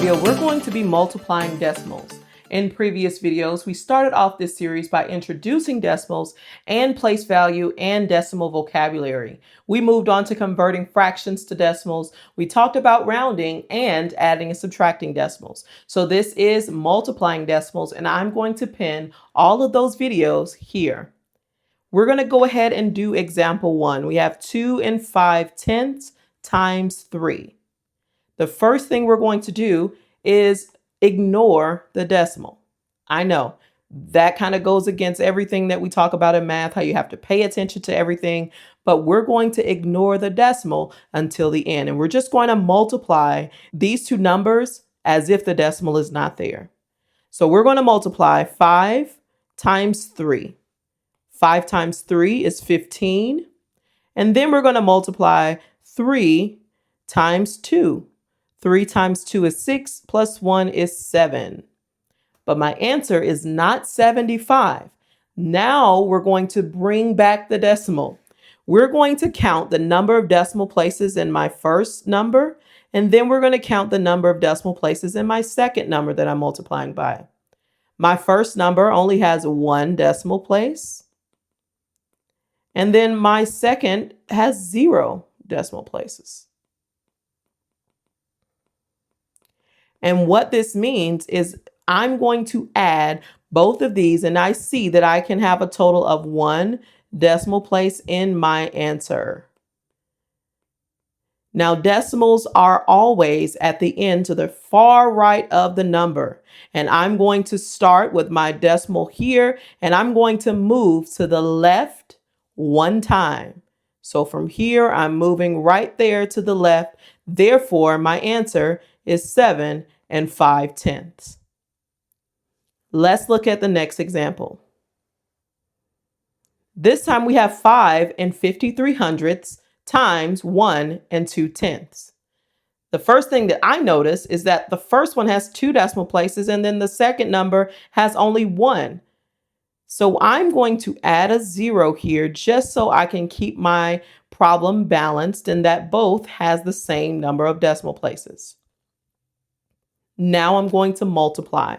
video, we're going to be multiplying decimals. In previous videos, we started off this series by introducing decimals and place value and decimal vocabulary. We moved on to converting fractions to decimals. We talked about rounding and adding and subtracting decimals. So this is multiplying decimals, and I'm going to pin all of those videos here. We're going to go ahead and do example 1. We have 2 5/10 times 3. The first thing we're going to do is ignore the decimal. I know that kind of goes against everything that we talk about in math, how you have to pay attention to everything, but we're going to ignore the decimal until the end. And we're just going to multiply these two numbers as if the decimal is not there. So we're going to multiply 5 times 3. 5 times 3 is 15. And then we're going to multiply 3 times 2. 3 times 2 is 6, plus 1 is 7. But my answer is not 75. Now we're going to bring back the decimal. We're going to count the number of decimal places in my first number, and then we're going to count the number of decimal places in my second number that I'm multiplying by. My first number only has 1 decimal place, and then my second has 0 decimal places. And what this means is I'm going to add both of these, and I see that I can have a total of 1 decimal place in my answer. Now, decimals are always at the end to the far right of the number. And I'm going to start with my decimal here, and I'm going to move to the left 1 time. So from here, I'm moving right there to the left. Therefore, my answer is 7 5/10. Let's look at the next example. This time we have 5 53/100 times 1 2/10. The first thing that I notice is that the first one has 2 decimal places, and then the second number has only 1. So I'm going to add a 0 here just so I can keep my problem balanced and that both has the same number of decimal places. Now I'm going to multiply.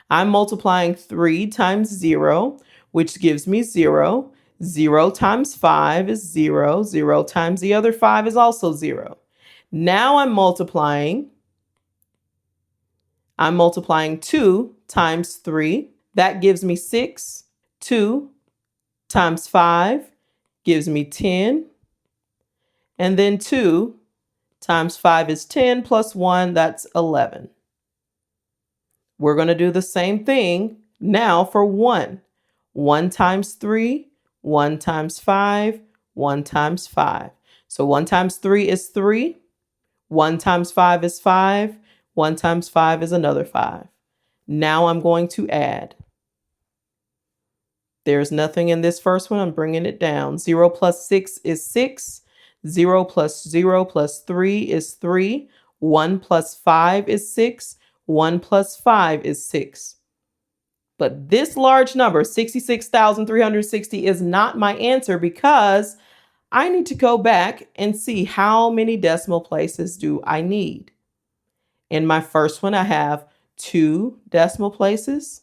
I'm multiplying 3 times 0, which gives me 0. 0 times 5 is 0. 0 times the other 5 is also 0. Now I'm multiplying 2 times 3. That gives me 6. 2 times 5 gives me 10. And then 2 times 5 is 10 plus 1, that's 11. We're going to do the same thing now for 1. 1 times 3, 1 times 5, 1 times 5. So 1 times 3 is 3. 1 times 5 is 5. 1 times 5 is another 5. Now I'm going to add. There's nothing in this first one. I'm bringing it down. 0 plus 6 is 6. 0 plus 0 plus 3 is 3. 1 plus 5 is 6. 1 plus 5 is 6. But this large number, 66,360, is not my answer because I need to go back and see how many decimal places do I need. In my first one, I have 2 decimal places.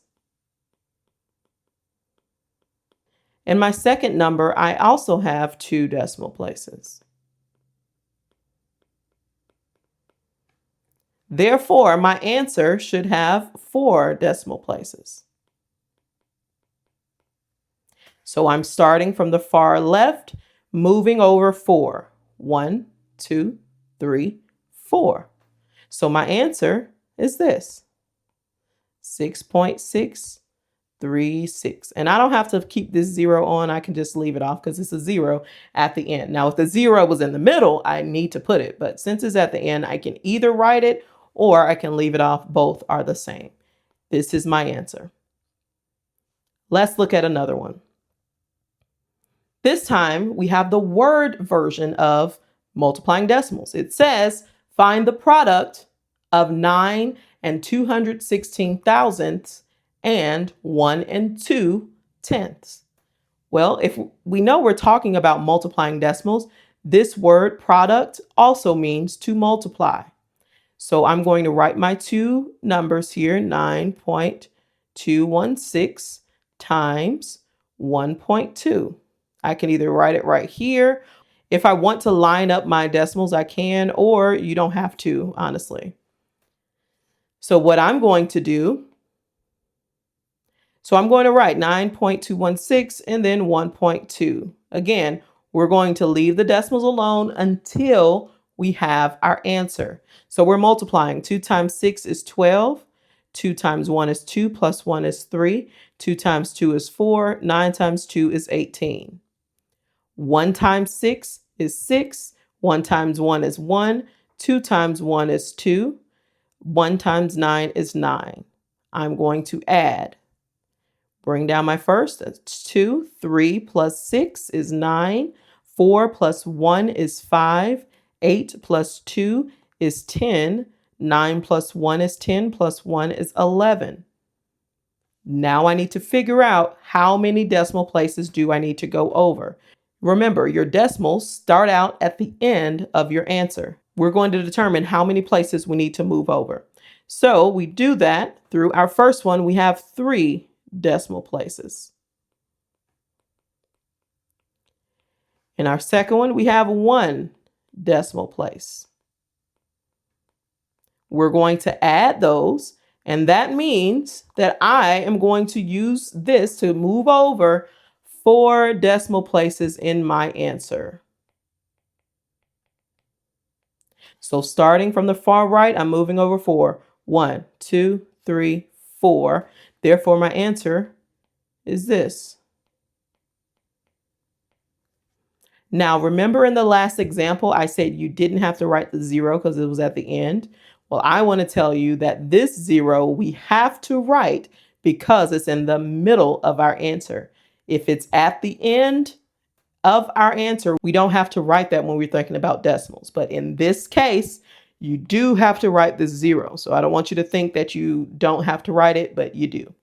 In my second number, I also have 2 decimal places. Therefore, my answer should have 4 decimal places. So I'm starting from the far left, moving over 4. 1, 2, 3, 4. So my answer is this, 6.636. And I don't have to keep this 0 on. I can just leave it off because it's a 0 at the end. Now, if the 0 was in the middle, I need to put it. But since it's at the end, I can either write it or I can leave it off. Both are the same. This is my answer. Let's look at another one. This time we have the word version of multiplying decimals. It says, find the product of 9 216 thousandths and 1 2/10. Well, if we know we're talking about multiplying decimals, this word product also means to multiply. So I'm going to write my two numbers here, 9.216 times 1.2. I can either write it right here. If I want to line up my decimals, I can, or you don't have to, honestly. So what I'm going to do, so I'm going to write 9.216 and then 1.2. Again, we're going to leave the decimals alone until we have our answer. So we're multiplying. 2 times 6 is 12. 2 times 1 is 2, plus 1 is 3. 2 times 2 is 4. 9 times 2 is 18. 1 times 6 is 6. 1 times 1 is 1. 2 times 1 is 2. 1 times 9 is 9. I'm going to add. Bring down my first. That's 2. 3 plus 6 is 9. 4 plus 1 is 5. 8 plus 2 is 10. 9 plus 1 is 10, plus 1 is 11. Now I need to figure out how many decimal places do I need to go over. Remember, your decimals start out at the end of your answer. We're going to determine how many places we need to move over. So we do that through our first one. We have 3 decimal places. In our second one, we have 1 decimal place. We're going to add those, and that means that I am going to use this to move over 4 decimal places in my answer. So starting from the far right, I'm moving over 4. 1, 2, 3, 4. Therefore, my answer is this. Now, remember in the last example, I said you didn't have to write the 0 because it was at the end. Well, I want to tell you that this 0 we have to write because it's in the middle of our answer. If it's at the end of our answer, we don't have to write that when we're thinking about decimals. But in this case, you do have to write the 0. So I don't want you to think that you don't have to write it, but you do.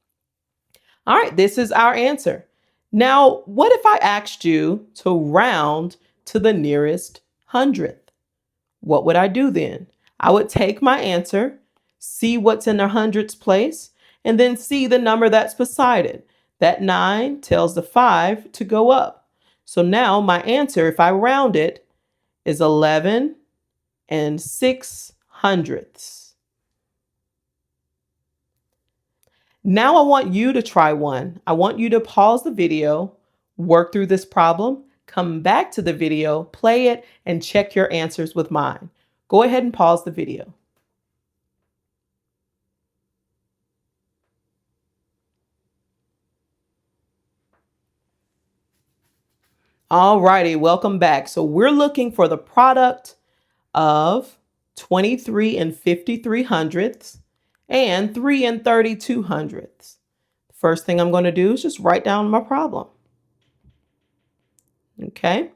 All right, this is our answer. Now, what if I asked you to round to the nearest hundredth? What would I do then? I would take my answer, see what's in the hundredths place, and then see the number that's beside it. That 9 tells the 5 to go up. So now my answer, if I round it, is 11 6/100. Now I want you to try one. I want you to pause the video, work through this problem, come back to the video, play it, and check your answers with mine. Go ahead and pause the video. Alrighty, welcome back. So we're looking for the product of 23 53/100 and 3 32/100. First thing I'm going to do is just write down my problem. Okay.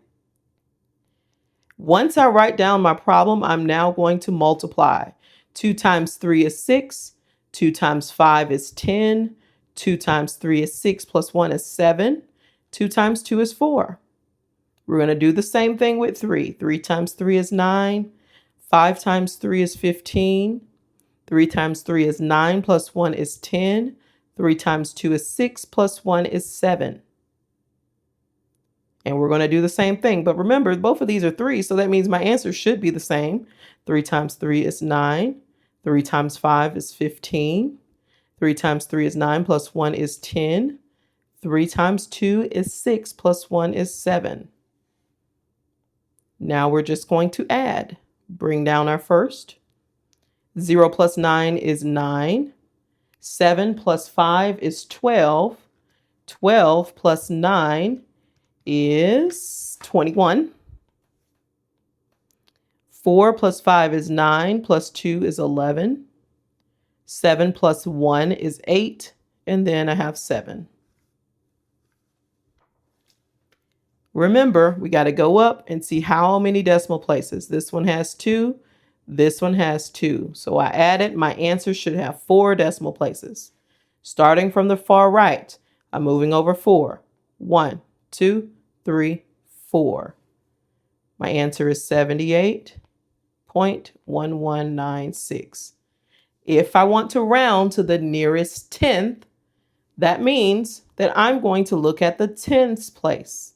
Once I write down my problem, I'm now going to multiply. 2 times 3 is 6. 2 times 5 is 10. 2 times 3 is 6, plus 1 is 7. 2 times 2 is 4. We're going to do the same thing with 3. 3 times 3 is 9. 5 times 3 is 15. 3 times 3 is 9, plus 1 is 10. 3 times 2 is 6, plus 1 is 7. And we're going to do the same thing. But remember, both of these are 3, so that means my answer should be the same. 3 times 3 is 9. 3 times 5 is 15. 3 times 3 is 9, plus 1 is 10. 3 times 2 is 6, plus 1 is 7. Now we're just going to add. Bring down our first. 0 plus 9 is 9. 7 plus 5 is 12. 12 plus 9 is 21. 4 plus 5 is 9, plus 2 is 11. 7 plus 1 is 8, and then I have 7. Remember, we got to go up and see how many decimal places. This one has 2. This one has 2. So I added. My answer should have 4 decimal places. Starting from the far right, I'm moving over 4. 1, 2, 3, 4. My answer is 78.5. 0.1196. If I want to round to the nearest tenth, that means that I'm going to look at the tens place.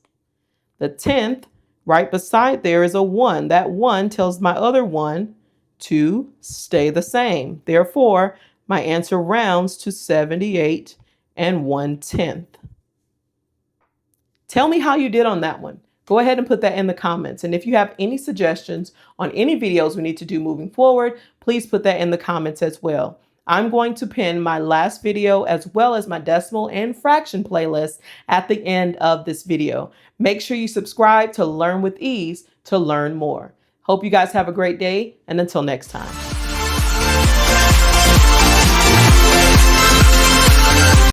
The tenth, right beside there is a 1. That 1 tells my other 1 to stay the same. Therefore, my answer rounds to 78 and 1/10. Tell me how you did on that one. Go ahead and put that in the comments. And if you have any suggestions on any videos we need to do moving forward, please put that in the comments as well. I'm going to pin my last video as well as my decimal and fraction playlist at the end of this video. Make sure you subscribe to Learn with Ease to learn more. Hope you guys have a great day, and until next time.